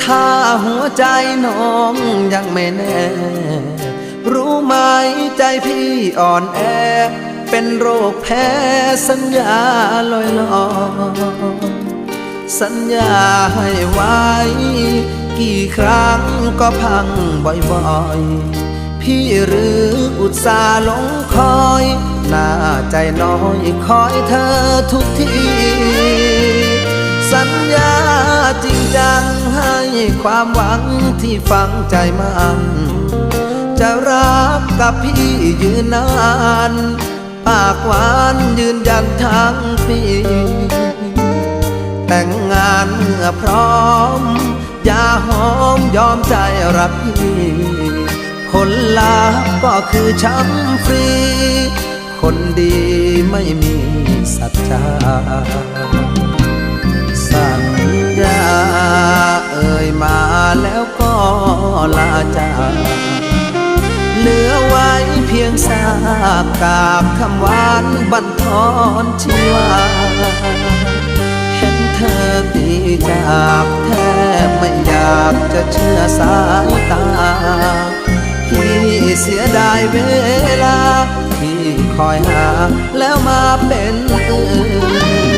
ถ้าหัวใจน้องยังไม่แน่ รู้ไหมใจพี่อ่อนแอเป็นโรคแพ้สัญญาลอยลอยสัญญาให้ไว้กี่ครั้งก็พังบ่อยๆพี่หรืออุตส่าห์หลงคอยหน้าใจน้อยคอยเธอทุกทีสัญญาจริงจังให้ความหวังที่ฝังใจมันจะรักกับพี่ยืนนานปากหวานยืนยันทั้งปีแต่งงานเมื่อพร้อมอย่าหอมยอมใจรักพี่ผลลัพธ์ก็คือช้ำฟรีคนดีไม่มีสัจจาสัญญาเอ่ยมาแล้วก็ลาจากเหลือไว้เพียงซากกาบคำหวานบั่นทอนชีวาเห็นเธอดีจากแทบไม่อยากจะเชื่อสายตาพี่เสียดายเวลาที่คอยหาแล้วมาเป็น